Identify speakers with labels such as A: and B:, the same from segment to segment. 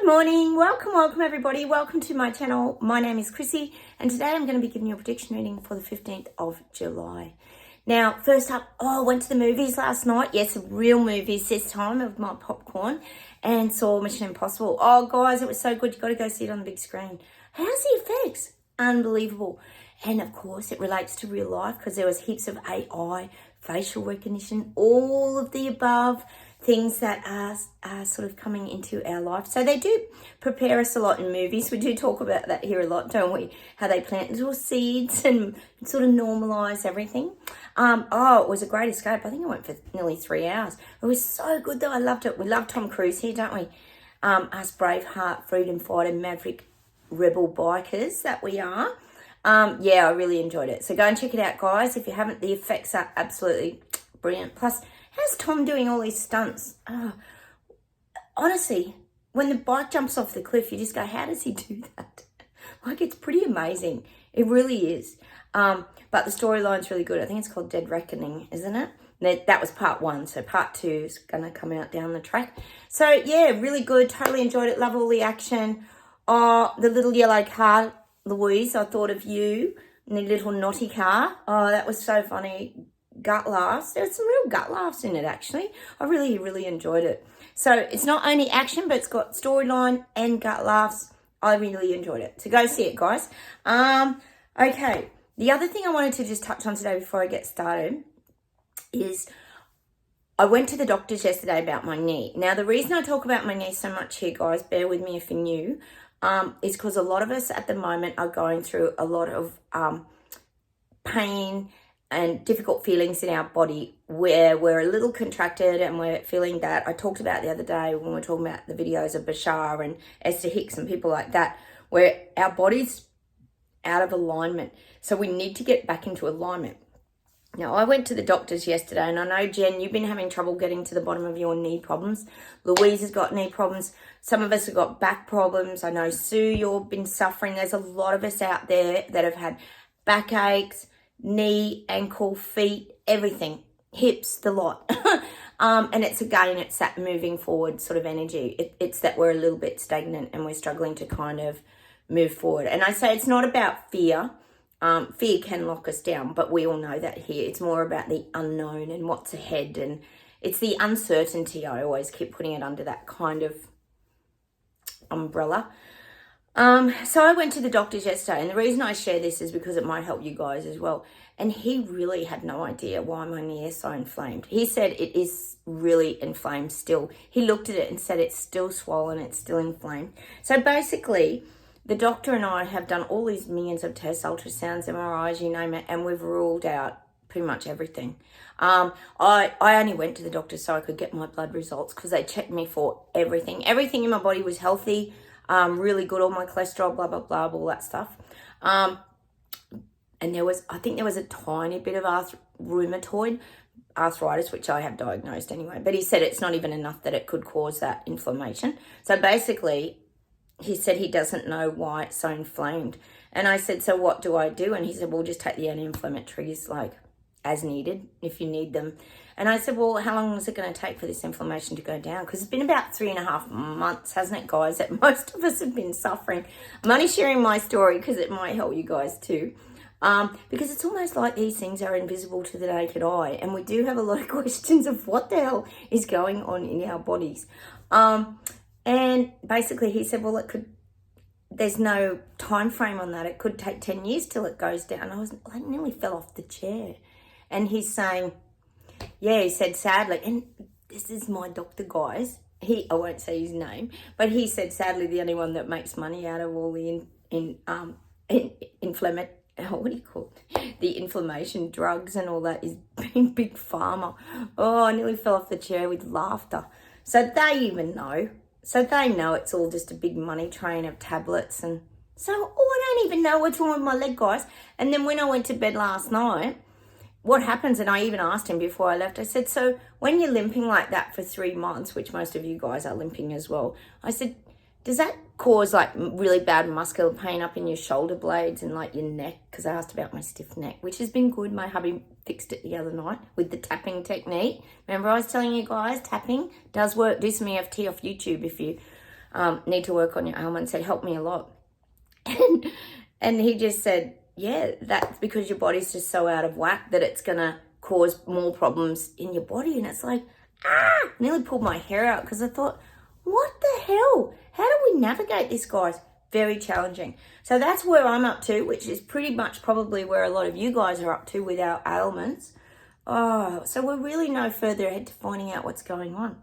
A: Good morning, welcome everybody, welcome to my channel. My name is Chrissy and today I'm going to be giving you a prediction reading for the 15th of July. Now, first up, I went to the movies last night. Yes, real movies this time of my popcorn and saw Mission Impossible. Oh guys, it was so good. You got to go see it on the big screen. How's the effects? Unbelievable. And of course it relates to real life because there was heaps of AI, facial recognition, all of the above things that are sort of coming into our life. So they do prepare us a lot in movies. We do talk about that here a lot, don't we? How they plant little seeds and sort of normalize everything. It was a great escape. I think I went for nearly 3 hours. It was so good though. I loved it. We love Tom Cruise here, don't we? Us Braveheart, freedom fighter, maverick, rebel bikers that we are. Yeah, I really enjoyed it. So go and check it out, guys. If you haven't, the effects are absolutely brilliant. Plus, how's Tom doing all these stunts? Honestly, when the bike jumps off the cliff, you just go, how does he do that? Like, it's pretty amazing. It really is. But the storyline's really good. I think it's called Dead Reckoning, isn't it? That was part 1. So part 2 is going to come out down the track. So, yeah, really good. Totally enjoyed it. Love all the action. Oh, the little yellow car, Louise, I thought of you. And the little naughty car. Oh, that was so funny. Gut laughs. There was some real gut laughs in it, actually. I really enjoyed it. So it's not only action, but it's got storyline and gut laughs. I really enjoyed it. So go see it, guys. Okay. The other thing I wanted to just touch on today before I get started is I went to the doctors yesterday about my knee. Now, the reason I talk about my knee so much here, guys, bear with me if you're new, is because a lot of us at the moment are going through a lot of pain and difficult feelings in our body where we're a little contracted and we're feeling that. I talked about the other day when we were talking about the videos of Bashar and Esther Hicks and people like that, where our body's out of alignment. So we need to get back into alignment. Now, I went to the doctors yesterday and I know, Jen, you've been having trouble getting to the bottom of your knee problems. Louise has got knee problems. Some of us have got back problems. I know, Sue, you've been suffering. There's a lot of us out there that have had backaches, knee, ankle, feet, everything, hips, the lot. And it's that moving forward sort of energy. It's that we're a little bit stagnant and we're struggling to kind of move forward. And I say it's not about fear. Fear can lock us down, but we all know that here. It's more about the unknown and what's ahead. And it's the uncertainty. I always keep putting it under that kind of umbrella. So I went to the doctors yesterday, and the reason I share this is because it might help you guys as well. And he really had no idea why my knee is so inflamed. He said it is really inflamed still. He looked at it and said it's still swollen, it's still inflamed. So basically, the doctor and I have done all these millions of tests, ultrasounds, MRIs, you name it, and we've ruled out pretty much everything. I only went to the doctor so I could get my blood results because they checked me for everything. Everything in my body was healthy. Really good, all my cholesterol, blah, blah, blah, all that stuff. And I think there was a tiny bit of rheumatoid arthritis, which I have diagnosed anyway. But he said it's not even enough that it could cause that inflammation. So basically, he said he doesn't know why it's so inflamed. And I said, so what do I do? And he said, well, just take the anti-inflammatories like as needed if you need them. And I said, well, how long is it going to take for this inflammation to go down? Because it's been about 3.5 months, hasn't it, guys, that most of us have been suffering. I'm only sharing my story because it might help you guys too. Because it's almost like these things are invisible to the naked eye. And we do have a lot of questions of what the hell is going on in our bodies. And basically he said, well, there's no time frame on that. It could take 10 years till it goes down. I nearly fell off the chair. And he's saying, yeah, he said sadly, and this is my doctor, guys. I won't say his name, but he said sadly the only one that makes money out of all the the inflammation drugs and all that is big pharma. Oh, I nearly fell off the chair with laughter. So they even know. So they know it's all just a big money train of tablets. And so, I don't even know what's wrong with my leg, guys. And then when I went to bed last night, what happens, and I even asked him before I left, I said, so when you're limping like that for 3 months, which most of you guys are limping as well, I said, does that cause like really bad muscular pain up in your shoulder blades and like your neck? Because I asked about my stiff neck, which has been good. My hubby fixed it the other night with the tapping technique. Remember I was telling you guys, tapping does work. Do some EFT off YouTube if you need to work on your ailments. It helped me a lot. And he just said, yeah, that's because your body's just so out of whack that it's going to cause more problems in your body. And it's like, nearly pulled my hair out because I thought, what the hell? How do we navigate this, guys? Very challenging. So that's where I'm up to, which is pretty much probably where a lot of you guys are up to with our ailments. So we're really no further ahead to finding out what's going on.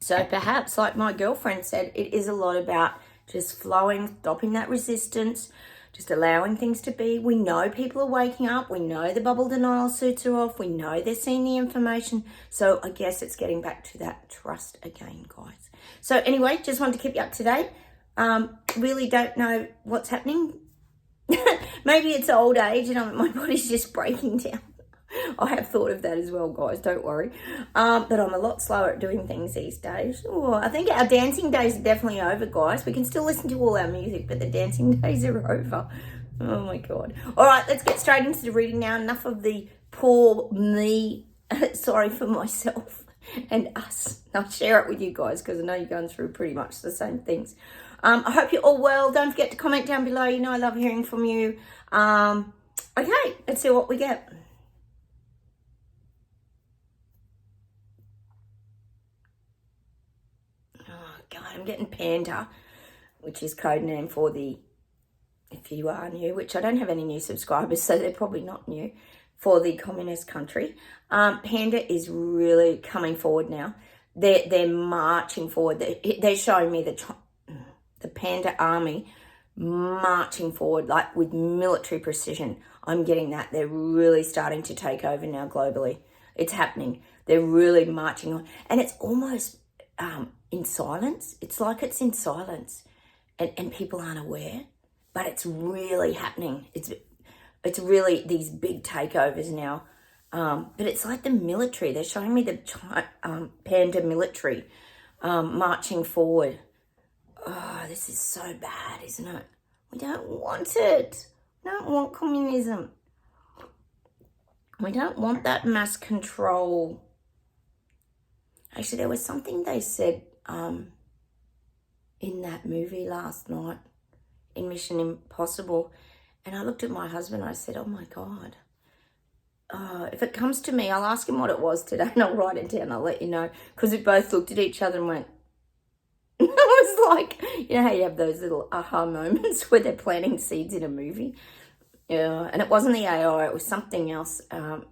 A: So perhaps, like my girlfriend said, it is a lot about just flowing, stopping that resistance, just allowing things to be. We know people are waking up. We know the bubble denial suits are off. We know they're seeing the information. So I guess it's getting back to that trust again, guys. So anyway, just wanted to keep you up to date. Really don't know what's happening. Maybe it's old age and my body's just breaking down. I have thought of that as well, guys, don't worry. But I'm a lot slower at doing things these days. Oh, I think our dancing days are definitely over, guys. We can still listen to all our music, but the dancing days are over. Oh, my God. All right, let's get straight into the reading now. Enough of the poor me. Sorry for myself and us. I'll share it with you guys because I know you're going through pretty much the same things. I hope you're all well. Don't forget to comment down below. You know I love hearing from you. Okay, let's see what we get. God, I'm getting Panda, which is code name for the, if you are new, which I don't have any new subscribers, so they're probably not new, for the communist country. Panda is really coming forward now. They're marching forward. They're showing me the Panda army marching forward, like with military precision. I'm getting that. They're really starting to take over now globally. It's happening. They're really marching on. And it's almost in silence. It's like it's in silence and people aren't aware, but it's really happening. It's really these big takeovers now. But it's like the military. They're showing me the Panda military marching forward. Oh, this is so bad, isn't it? We don't want it. We don't want communism. We don't want that mass control. Actually, there was something they said in that movie last night, in Mission Impossible, and I looked at my husband and I said, oh my God. If it comes to me, I'll ask him what it was today and I'll write it down. I'll let you know. Because we both looked at each other and went, it was like, you know how you have those little aha moments where they're planting seeds in a movie? Yeah, and it wasn't the AI, it was something else. And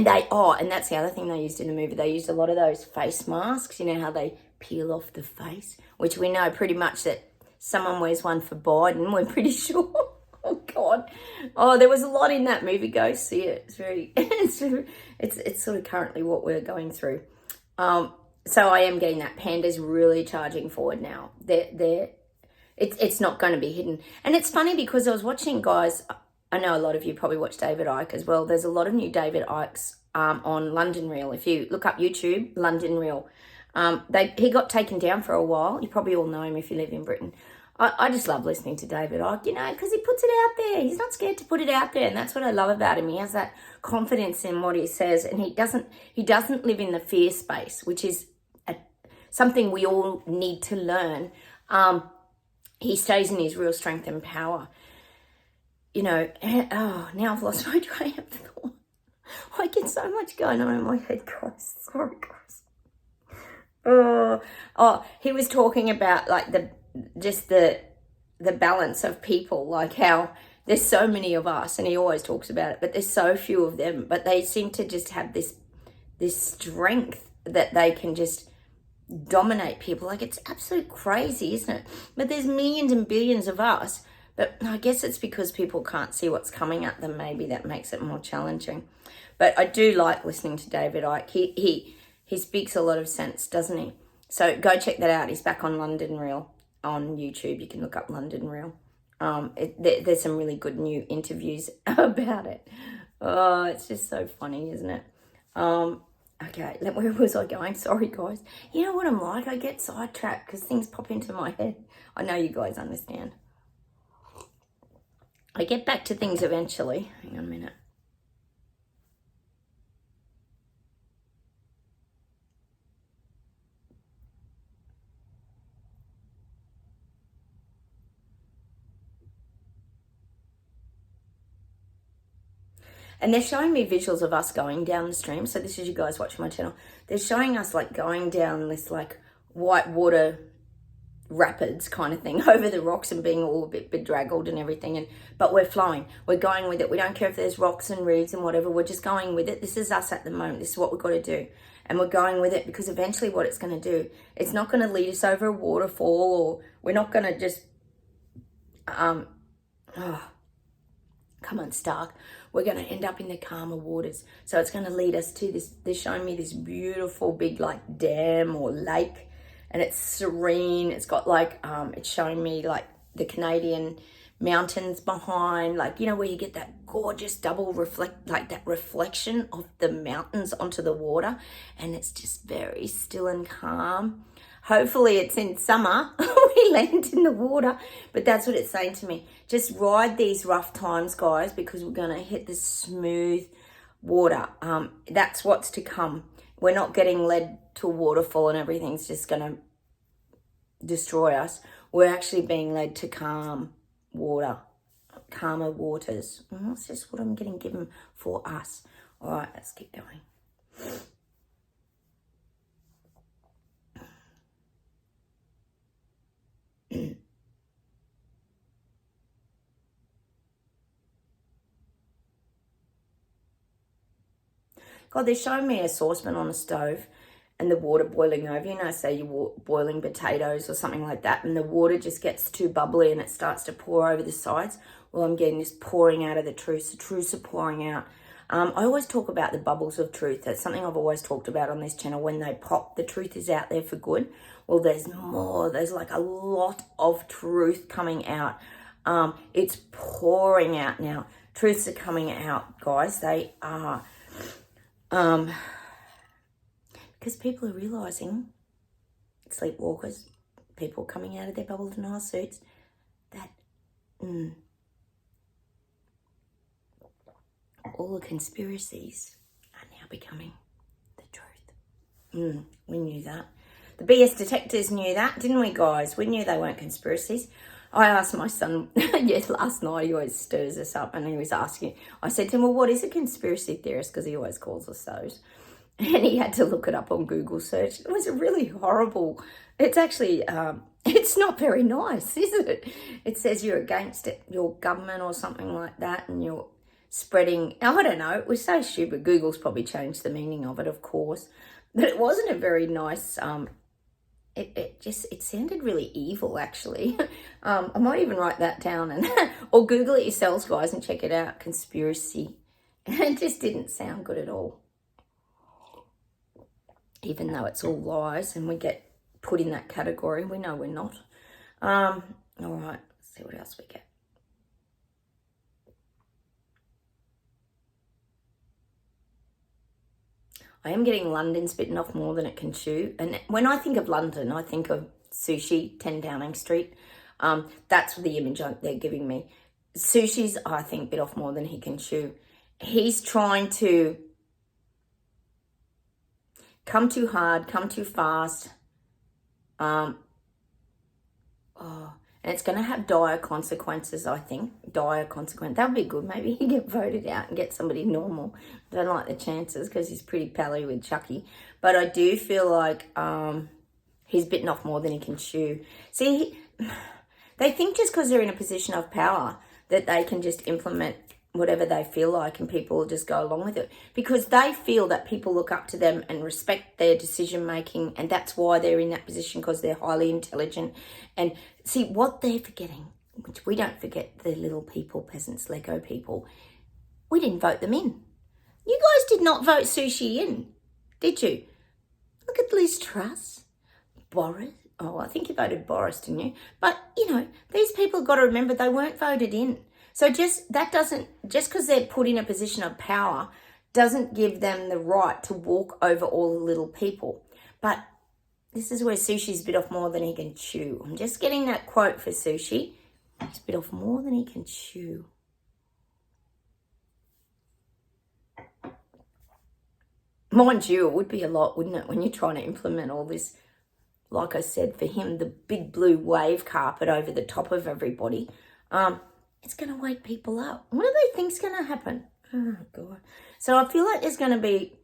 A: that's the other thing they used in the movie. They used a lot of those face masks, you know how they peel off the face, which we know pretty much that someone wears one for Biden, we're pretty sure. Oh God. Oh, there was a lot in that movie. Go see it. It's very, it's sort of currently what we're going through. So I am getting that. Panda's really charging forward now. It's not going to be hidden. And it's funny because I was watching, guys, I know a lot of you probably watch David Icke as well. There's a lot of new David Ickes on London Reel. If you look up YouTube, London Reel. He got taken down for a while. You probably all know him if you live in Britain. I just love listening to David Icke, you know, because he puts it out there. He's not scared to put it out there, and that's what I love about him. He has that confidence in what he says, and he doesn't live in the fear space, which is something we all need to learn. He stays in his real strength and power. You know, now I've lost my train of thought. I get so much going on in my head, guys. Sorry, guys. He was talking about like the balance of people, like how there's so many of us, and he always talks about it, but there's so few of them, but they seem to just have this strength that they can just dominate people. Like, it's absolute crazy, isn't it? But there's millions and billions of us, but I guess it's because people can't see what's coming at them. Maybe that makes it more challenging. But I do like listening to David Icke. He speaks a lot of sense, doesn't he? So go check that out. He's back on London Reel on YouTube. You can look up London Reel. There's some really good new interviews about it. Oh, it's just so funny, isn't it? Okay, where was I going? Sorry, guys. You know what I'm like? I get sidetracked because things pop into my head. I know you guys understand. I get back to things eventually. Hang on a minute. And they're showing me visuals of us going down the stream. So this is you guys watching my channel. They're showing us like going down this like white water rapids kind of thing over the rocks and being all a bit bedraggled and everything. But we're flowing. We're going with it. We don't care if there's rocks and reeds and whatever. We're just going with it. This is us at the moment. This is what we've got to do. And we're going with it because eventually what it's going to do, it's not going to lead us over a waterfall, or we're not going to just, come on, Stark. We're going to end up in the calmer waters. So it's going to lead us to this. They're showing me this beautiful big like dam or lake, and it's serene. It's got like, it's showing me like the Canadian mountains behind, like, you know, where you get that gorgeous double reflection of the mountains onto the water, and it's just very still and calm. Hopefully it's in summer, we land in the water, but that's what it's saying to me. Just ride these rough times, guys, because we're going to hit this smooth water. That's what's to come. We're not getting led to a waterfall and everything's just going to destroy us. We're actually being led to calm water, calmer waters. And that's just what I'm getting given for us. All right, let's keep going. God, they're showing me a saucepan on a stove and the water boiling over. You know, say you're boiling potatoes or something like that, and the water just gets too bubbly and it starts to pour over the sides. Well, I'm getting this pouring out of the truth. The truths are pouring out. I always talk about the bubbles of truth. That's something I've always talked about on this channel. When they pop, the truth is out there for good. Well, there's more. There's like a lot of truth coming out. It's pouring out now. Truths are coming out, guys. They are. Because people are realising, sleepwalkers, people coming out of their bubble denial suits, that all the conspiracies are now becoming the truth. We knew that. The BS detectors knew that, didn't we, guys? We knew they weren't conspiracies. I asked my son, yes, last night, he always stirs us up, and he was asking, I said to him, well, what is a conspiracy theorist? Because he always calls us those. And he had to look it up on Google search. It was a really horrible, it's actually, it's not very nice, is it? It says you're against it, your government or something like that, and you're spreading, I don't know, it was so stupid. Google's probably changed the meaning of it, of course. But it wasn't a very nice, it sounded really evil, actually. I might even write that down and or Google it yourselves, guys, and check it out. Conspiracy. It just didn't sound good at all. Even though it's all lies and we get put in that category, we know we're not. All right, let's see what else we get. I am getting London's bitten off more than it can chew. And when I think of London, I think of sushi, 10 Downing Street. That's the image they're giving me. Sushi's, I think, bit off more than he can chew. He's trying to come too hard, come too fast. And it's going to have dire consequences, I think. Dire consequences. That would be good. Maybe he get voted out and get somebody normal. I don't like the chances because he's pretty pally with Chucky. But I do feel like he's bitten off more than he can chew. See, they think just because they're in a position of power that they can just implement whatever they feel like and people will just go along with it. Because they feel that people look up to them and respect their decision making, and that's why they're in that position, because they're highly intelligent. And see, what they're forgetting, which we don't forget, the little people, peasants, Lego people, we didn't vote them in. You guys did not vote Sushi in, did you? Look at Liz Truss, Boris. Oh, I think you voted Boris, didn't you? But, you know, these people got to remember they weren't voted in. So just because they're put in a position of power doesn't give them the right to walk over all the little people. But this is where Sushi's bit off more than he can chew. I'm just getting that quote for Sushi. He's bit off more than he can chew. Mind you, it would be a lot, wouldn't it, when you're trying to implement all this, like I said, for him, the big blue wave carpet over the top of everybody. It's going to wake people up. What do they think's going to happen? Oh, God. So I feel like there's going to be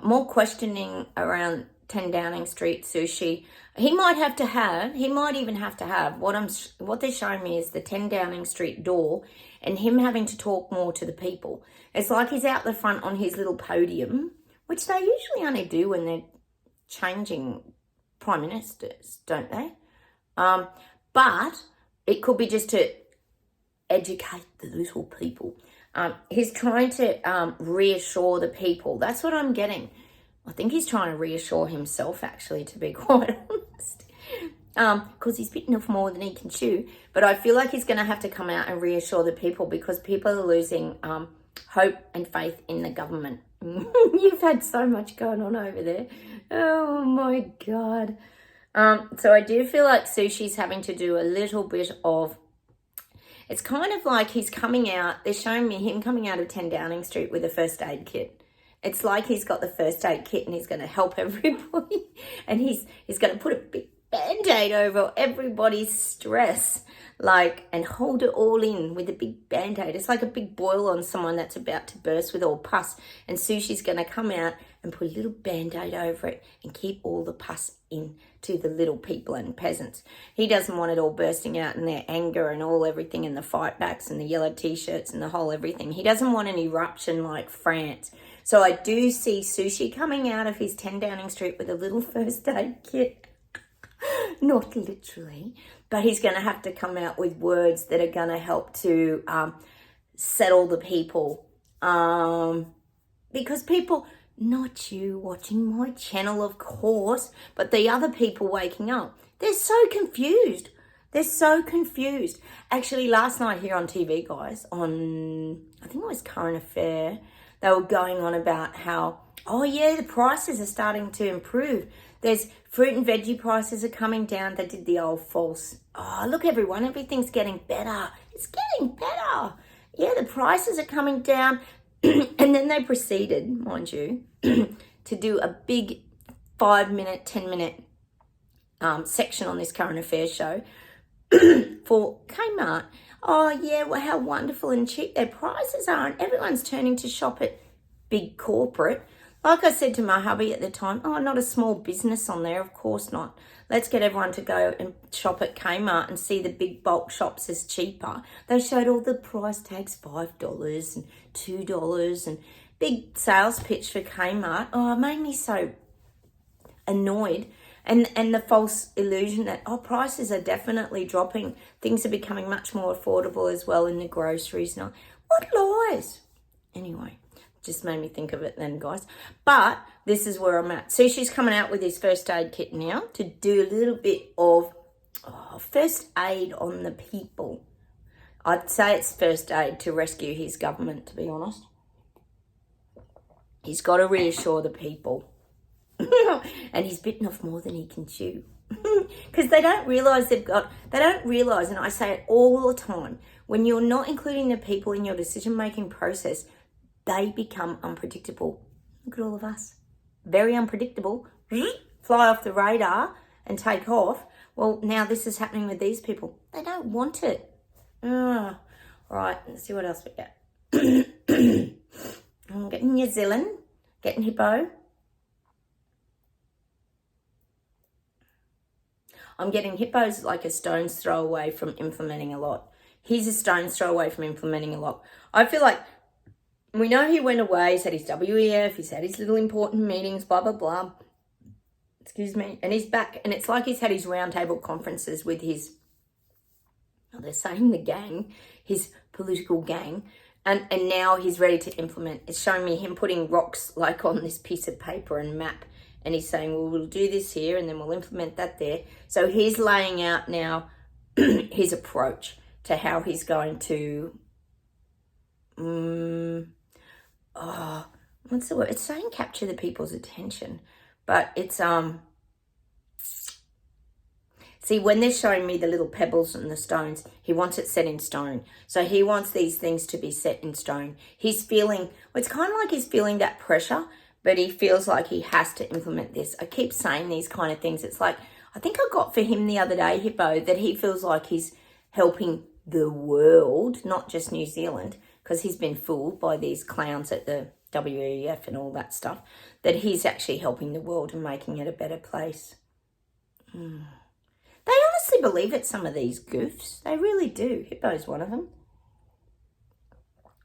A: more questioning around 10 Downing Street sushi. He might even have to have, what they're showing me is the 10 Downing Street door and him having to talk more to the people. It's like he's out the front on his little podium, which they usually only do when they're changing prime ministers, don't they? But it could be just to educate the little people. He's trying to reassure the people. That's what I'm getting. I think he's trying to reassure himself, actually, to be quite honest. Because he's bitten off more than he can chew. But I feel like he's going to have to come out and reassure the people because people are losing hope and faith in the government. You've had so much going on over there. Oh, my God. So I do feel like Sushi's having to do a little bit of... It's kind of like he's coming out... They're showing me him coming out of 10 Downing Street with a first aid kit. It's like he's got the first aid kit and he's going to help everybody. And he's going to put a big Band-Aid over everybody's stress. And hold it all in with a big Band-Aid. It's like a big boil on someone that's about to burst with all pus. And Sushi's going to come out and put a little Band-Aid over it and keep all the pus in to the little people and peasants. He doesn't want it all bursting out in their anger and all everything and the fight backs and the yellow t-shirts and the whole everything. He doesn't want an eruption like France. So I do see Sushi coming out of his 10 Downing Street with a little first aid kit. Not literally, but he's going to have to come out with words that are going to help to settle the people. Because people, not you watching my channel, of course, but the other people waking up, they're so confused. They're so confused. Actually, last night here on TV, guys, on, I think it was Current Affair, they were going on about how, oh yeah, the prices are starting to improve. There's fruit and veggie prices are coming down. They did the old false, oh, look everyone, everything's getting better. It's getting better. Yeah, the prices are coming down. And then they proceeded, mind you, to do a big 5-minute, 10-minute section on this Current Affairs show for Kmart. Oh, yeah, well, how wonderful and cheap their prices are. And everyone's turning to shop at big corporate. Like I said to my hubby at the time, oh, not a small business on there. Of course not. Let's get everyone to go and shop at Kmart and see the big bulk shops as cheaper. They showed all the price tags, $5 and $2 and big sales pitch for Kmart. Oh, it made me so annoyed. And the false illusion that, oh, prices are definitely dropping. Things are becoming much more affordable as well in the groceries. Now, what lies? Anyway, just made me think of it then, guys. But this is where I'm at. So she's coming out with his first aid kit now to do a little bit of first aid on the people. I'd say it's first aid to rescue his government, to be honest. He's got to reassure the people. And he's bitten off more than he can chew. Because they don't realise, and I say it all the time, when you're not including the people in your decision-making process, they become unpredictable. Look at all of us. Very unpredictable. Fly off the radar and take off. Well, now this is happening with these people. They don't want it. All right, let's see what else we get. I'm getting New Zealand, getting hippo. I'm getting hippo's like a stone's throw away from implementing a lot. He's a stone's throw away from implementing a lot. I feel like we know he went away, he's had his WEF, he's had his little important meetings, blah, blah, blah. Excuse me. And he's back. And it's like he's had his roundtable conferences with his, they're saying the gang, his political gang. And now he's ready to implement. It's showing me him putting rocks like on this piece of paper and map. And he's saying, well, we'll do this here and then we'll implement that there. So he's laying out now his approach to how he's going to, what's the word? It's saying capture the people's attention. But it's, see, when they're showing me the little pebbles and the stones, he wants it set in stone. So he wants these things to be set in stone. He's feeling, well, it's kind of like he's feeling that pressure, but he feels like he has to implement this. I keep saying these kind of things. It's like, I think I got for him the other day, Hippo, that he feels like he's helping the world, not just New Zealand, because he's been fooled by these clowns at the WEF and all that stuff, that he's actually helping the world and making it a better place. They honestly believe it, some of these goofs. They really do. Hippo's one of them.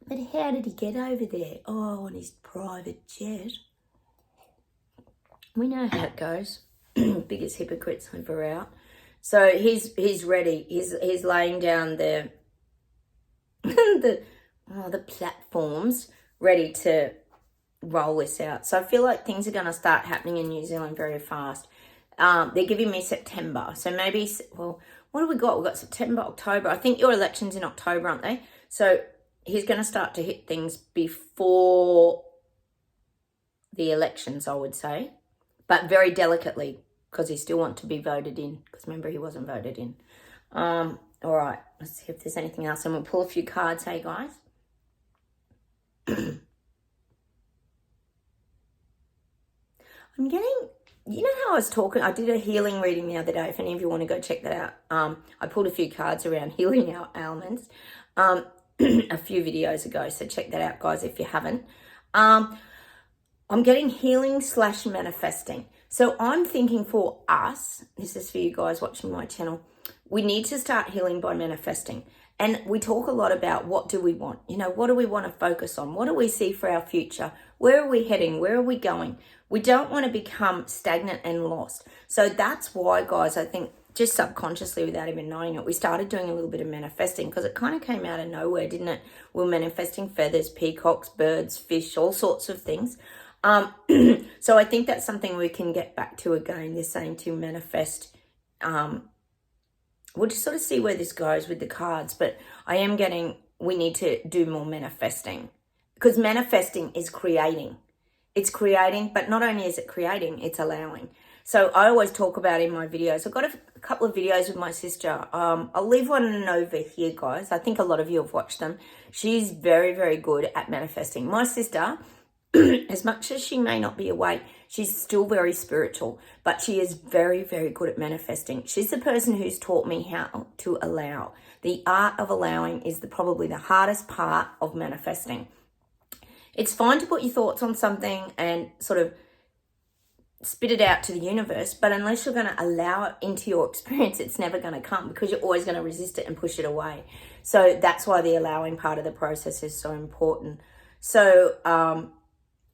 A: But how did he get over there? Oh, on his private jet. We know how it goes. Biggest hypocrites ever out. So he's ready. He's laying down the the platforms ready to roll this out. So I feel like things are going to start happening in New Zealand very fast. They're giving me September. So maybe, well, what have we got? We've got September, October. I think your election's in October, aren't they? So he's going to start to hit things before the elections, I would say, but very delicately, because he still wants to be voted in, because remember, he wasn't voted in. All right, let's see if there's anything else. And we'll pull a few cards, hey, guys. I'm getting, you know how I was talking, I did a healing reading the other day, if any of you want to go check that out. I pulled a few cards around healing our ailments a few videos ago, so check that out, guys, if you haven't. I'm getting healing / manifesting. So I'm thinking for us, this is for you guys watching my channel, we need to start healing by manifesting. And we talk a lot about what do we want? You know, what do we want to focus on? What do we see for our future? Where are we heading? Where are we going? We don't want to become stagnant and lost. So that's why, guys, I think just subconsciously, without even knowing it, we started doing a little bit of manifesting, because it kind of came out of nowhere, didn't it? We were manifesting feathers, peacocks, birds, fish, all sorts of things. So I think that's something we can get back to again. They're saying to manifest. We'll just sort of see where this goes with the cards, but I am getting, we need to do more manifesting, because manifesting is creating. It's creating, but not only is it creating, it's allowing. So I always talk about in my videos, I've got a couple of videos with my sister. I'll leave one over here, guys. I think a lot of you have watched them. She's very, very good at manifesting. My sister, as much as she may not be awake, she's still very spiritual, but she is very, very good at manifesting. She's the person who's taught me how to allow. The art of allowing is probably the hardest part of manifesting. It's fine to put your thoughts on something and sort of spit it out to the universe, but unless you're going to allow it into your experience, it's never going to come, because you're always going to resist it and push it away. So that's why the allowing part of the process is so important. So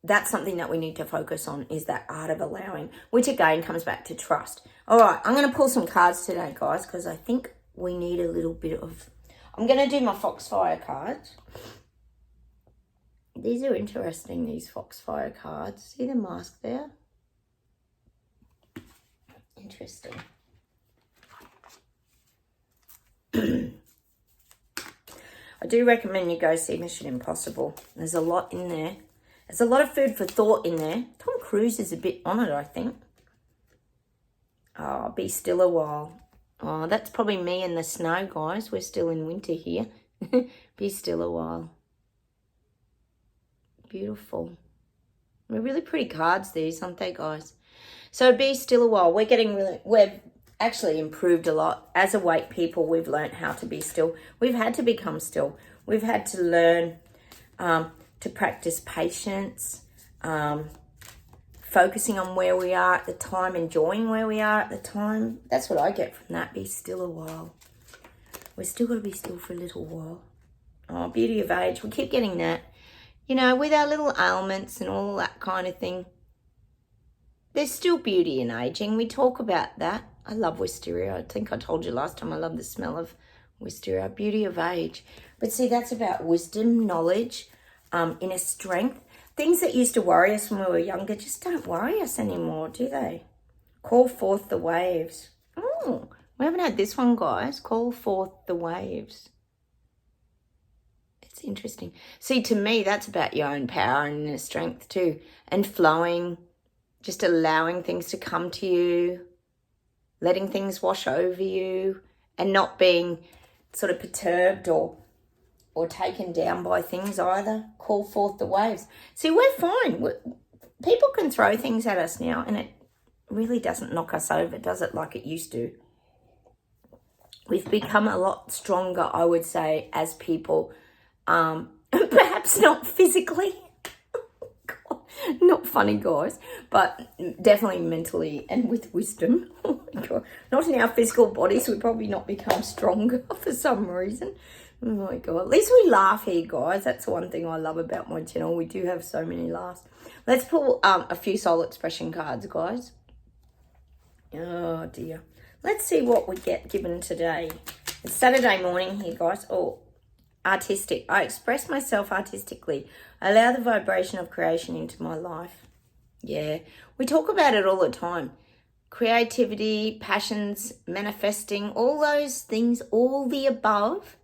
A: that's something that we need to focus on, is that art of allowing, which again comes back to trust. All right, I'm going to pull some cards today, guys, because I think we need a little bit of, I'm going to do my Foxfire cards. These are interesting, these Foxfire cards. See the mask there? Interesting. I do recommend you go see Mission Impossible. There's a lot in there. There's a lot of food for thought in there. Tom Cruise is a bit on it, I think. Oh, be still a while. Oh, that's probably me in the snow, guys. We're still in winter here. Be still a while. Beautiful. They're really pretty cards, these, aren't they, guys? So be still a while. We've actually improved a lot. As awake people, we've learned how to be still. We've had to become still. We've had to learn to practice patience, focusing on where we are at the time, enjoying where we are at the time. That's what I get from that. Be still a while. We're still got to be still for a little while. Oh, beauty of age. We keep getting that. You know, with our little ailments and all that kind of thing, there's still beauty in aging. We talk about that. I love wisteria. I think I told you last time I love the smell of wisteria. Beauty of age. But see, that's about wisdom, knowledge, inner strength. Things that used to worry us when we were younger just don't worry us anymore, do they? Call forth the waves. Oh, we haven't had this one, guys. Call forth the waves. It's interesting. See, to me, that's about your own power and inner strength too. And flowing, just allowing things to come to you, letting things wash over you, and not being sort of perturbed or taken down by things either. Call forth the waves. See, we're fine. People can throw things at us now, and it really doesn't knock us over, does it, like it used to? We've become a lot stronger, I would say, as people. Perhaps not physically. God, not funny, guys, but definitely mentally and with wisdom. Oh my God. Not in our physical bodies. We probably not become stronger for some reason. Oh my God. At least we laugh here, guys. That's one thing I love about my channel. We do have so many laughs. Let's pull a few soul expression cards, guys. Oh dear. Let's see what we get given today. It's Saturday morning here, guys. Oh, artistic. I express myself artistically. I allow the vibration of creation into my life. Yeah, we talk about it all the time. Creativity, passions, manifesting, all those things, all the above.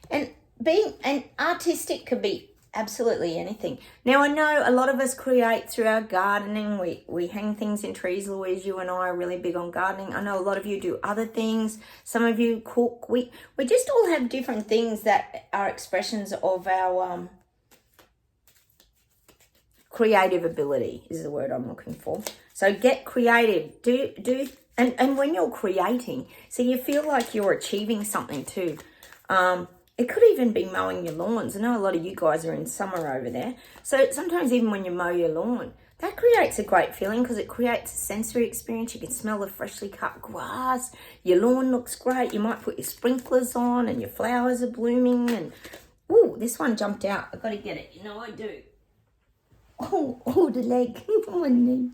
A: And being an artistic could be absolutely anything. Now, I know a lot of us create through our gardening. We hang things in trees. Louise, you and I are really big on gardening. I know a lot of you do other things. Some of you cook. We just all have different things that are expressions of our creative ability is the word I'm looking for. So get creative. And when you're creating, so you feel like you're achieving something too. It could even be mowing your lawns. I know a lot of you guys are in summer over there. So sometimes even when you mow your lawn, that creates a great feeling because it creates a sensory experience. You can smell the freshly cut grass. Your lawn looks great. You might put your sprinklers on and your flowers are blooming. And, ooh, this one jumped out. I've got to get it. You know I do. Oh, the leg. My knee.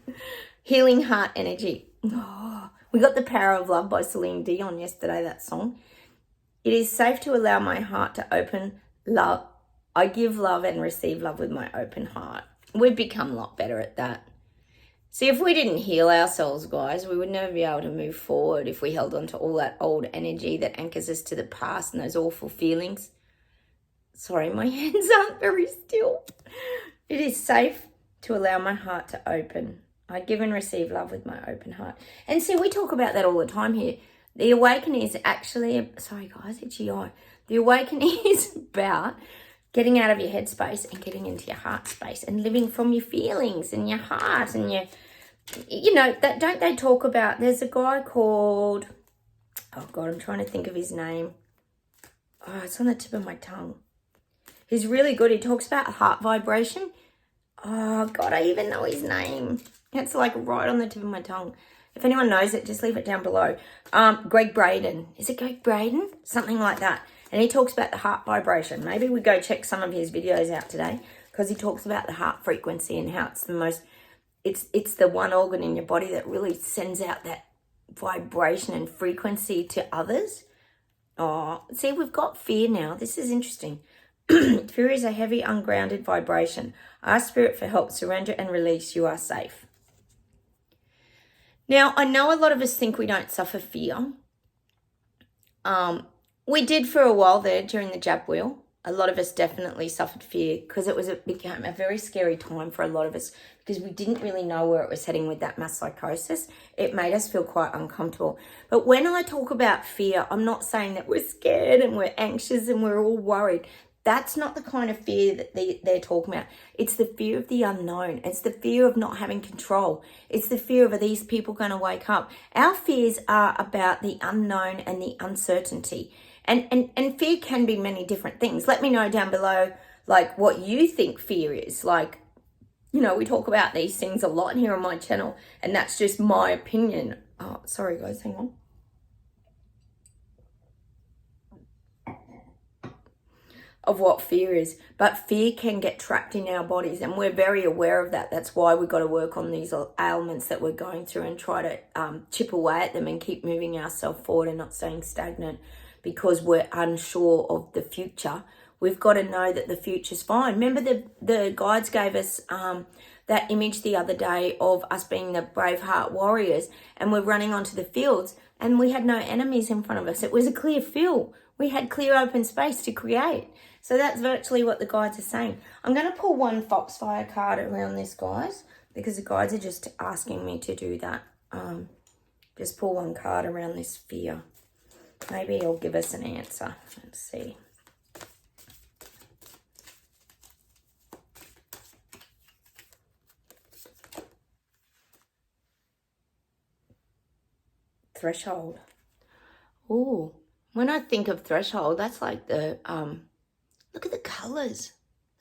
A: Healing heart energy. Oh, we got The Power of Love by Celine Dion yesterday, that song. It is safe to allow my heart to open love. I give love and receive love with my open heart. We've become a lot better at that. See, if we didn't heal ourselves, guys, we would never be able to move forward if we held on to all that old energy that anchors us to the past and those awful feelings. Sorry, my hands aren't very still. It is safe to allow my heart to open. I give and receive love with my open heart. And see, we talk about that all the time here. The awakening is actually, sorry guys, itchy eye. The awakening is about getting out of your head space and getting into your heart space and living from your feelings and your heart and your, you know, that don't they talk about, there's a guy called, oh God, I'm trying to think of his name. Oh, it's on the tip of my tongue. He's really good. He talks about heart vibration. Oh God, I even know his name. It's like right on the tip of my tongue. If anyone knows it, just leave it down below. Greg Braden. Is it Greg Braden? Something like that. And he talks about the heart vibration. Maybe we go check some of his videos out today because he talks about the heart frequency and how it's the most, it's the one organ in your body that really sends out that vibration and frequency to others. Oh, see, we've got fear now. This is interesting. Fear is a heavy, ungrounded vibration. Ask Spirit for help. Surrender and release. You are safe. Now, I know a lot of us think we don't suffer fear. We did for a while there during the jab wheel. A lot of us definitely suffered fear because it became a very scary time for a lot of us because we didn't really know where it was heading with that mass psychosis. It made us feel quite uncomfortable. But when I talk about fear, I'm not saying that we're scared and we're anxious and we're all worried. That's not the kind of fear that they're talking about. It's the fear of the unknown. It's the fear of not having control. It's the fear of, are these people going to wake up? Our fears are about the unknown and the uncertainty. And fear can be many different things. Let me know down below, like, what you think fear is. Like, you know, we talk about these things a lot here on my channel, and that's just my opinion. Oh, sorry, guys, hang on. Of what fear is, but fear can get trapped in our bodies, and we're very aware of that. That's why we've got to work on these ailments that we're going through and try to chip away at them and keep moving ourselves forward and not staying stagnant because we're unsure of the future. We've got to know that the future's fine. Remember the guides gave us that image the other day of us being the Braveheart warriors, and we're running onto the fields and we had no enemies in front of us. It was a clear field. We had clear open space to create. So that's virtually what the guides are saying. I'm going to pull one Foxfire card around this, guys, because the guides are just asking me to do that. Just pull one card around this fear. Maybe it'll give us an answer. Let's see. Threshold. Ooh, when I think of threshold, that's like the Look at the colours.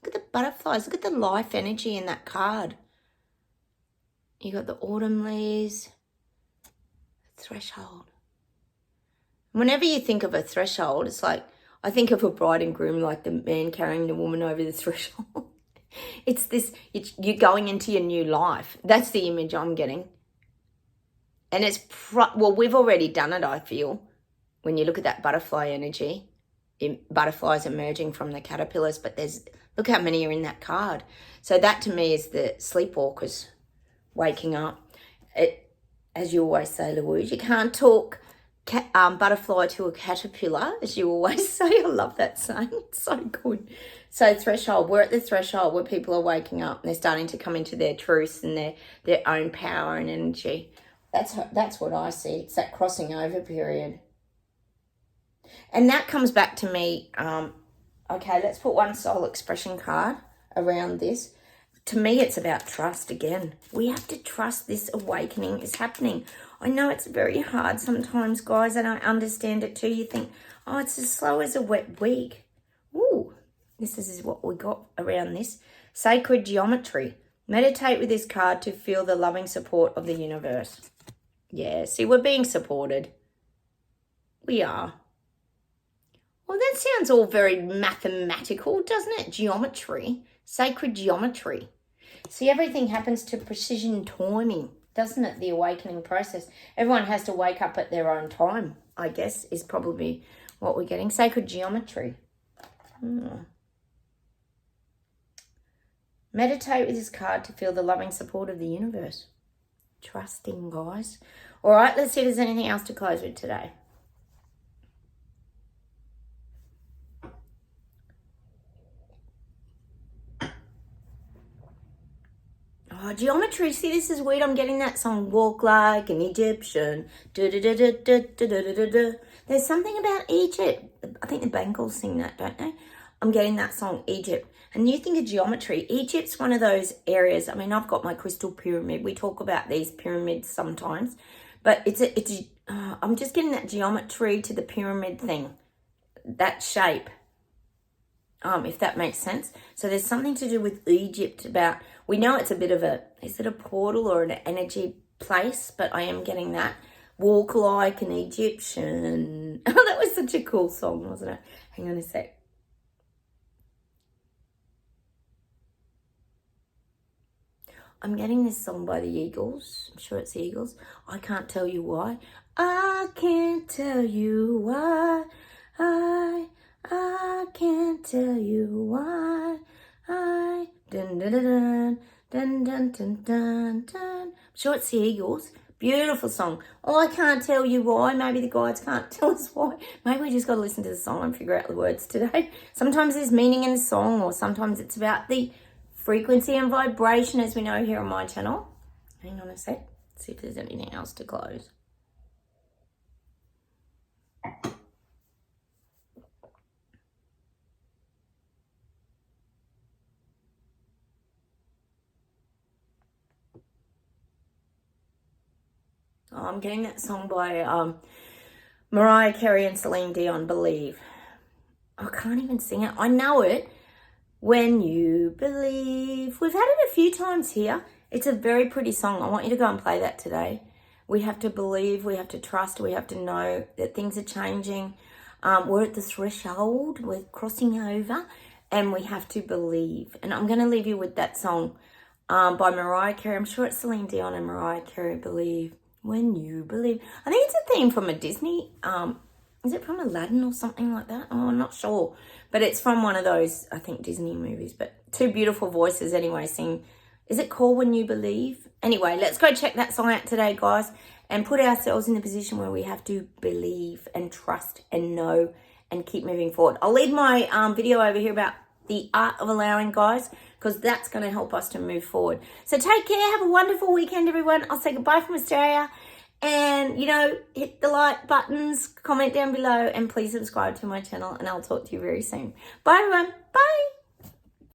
A: Look at the butterflies. Look at the life energy in that card. You got the autumn leaves, threshold. Whenever you think of a threshold, it's like, I think of a bride and groom like the man carrying the woman over the threshold. It's this, you're going into your new life. That's the image I'm getting. And it's, well, we've already done it, I feel. When you look at that butterfly energy, butterflies emerging from the caterpillars, but look how many are in that card. So that to me is the sleepwalkers waking up. As you always say, Louise, you can't talk butterfly to a caterpillar, as you always say. I love that saying. It's so good. So threshold, we're at the threshold where people are waking up and they're starting to come into their truth and their own power and energy. That's what I see. It's that crossing over period. And that comes back to me, okay, let's put one soul expression card around this. To me, it's about trust again. We have to trust this awakening is happening. I know it's very hard sometimes, guys, and I understand it too. You think, oh, it's as slow as a wet week. Ooh, this is what we got around this. Sacred geometry. Meditate with this card to feel the loving support of the universe. Yeah, see, we're being supported. We are. Well, that sounds all very mathematical, doesn't it? Geometry. Sacred geometry. See, everything happens to precision timing, doesn't it? The awakening process. Everyone has to wake up at their own time, I guess, is probably what we're getting. Sacred geometry. Meditate with this card to feel the loving support of the universe. Trusting, guys. All right, let's see if there's anything else to close with today. Oh, geometry. See, this is weird. I'm getting that song, Walk Like an Egyptian. There's something about Egypt. I think the Bengals sing that, don't they? I'm getting that song, Egypt. And you think of geometry. Egypt's one of those areas. I mean, I've got my crystal pyramid. We talk about these pyramids sometimes. But I'm just getting that geometry to the pyramid thing. That shape. If that makes sense. So there's something to do with Egypt about, we know it's a bit of is it a portal or an energy place? But I am getting that. Walk like an Egyptian. Oh, that was such a cool song, wasn't it? Hang on a sec. I'm getting this song by the Eagles. I'm sure it's the Eagles. I can't tell you why. I can't tell you why. I can't tell you why. Dun dun dun dun dun dun dun dun. I'm sure it's the Eagles. Beautiful song. Oh, I can't tell you why. Maybe the guides can't tell us why. Maybe we just got to listen to the song and figure out the words today. Sometimes there's meaning in the song, or sometimes it's about the frequency and vibration, as we know here on my channel. Hang on a sec. See if there's anything else to close. Oh, I'm getting that song by Mariah Carey and Celine Dion, Believe. I can't even sing it. I know it. When You Believe. We've had it a few times here. It's a very pretty song. I want you to go and play that today. We have to believe, we have to trust, we have to know that things are changing. We're at the threshold, we're crossing over, and we have to believe. And I'm going to leave you with that song by Mariah Carey. I'm sure it's Celine Dion and Mariah Carey, Believe. When You Believe. I think it's a theme from a Disney, is it from Aladdin or something like that? Oh, I'm not sure. But it's from one of those, I think, Disney movies. But two beautiful voices anyway sing. Is it called When You Believe? Anyway, let's go check that song out today, guys. And put ourselves in the position where we have to believe and trust and know and keep moving forward. I'll leave my video over here about the art of allowing, guys, because that's going to help us to move forward. So take care. Have a wonderful weekend, everyone. I'll say goodbye from Australia. And, hit the like buttons, comment down below, and please subscribe to my channel, and I'll talk to you very soon. Bye, everyone. Bye.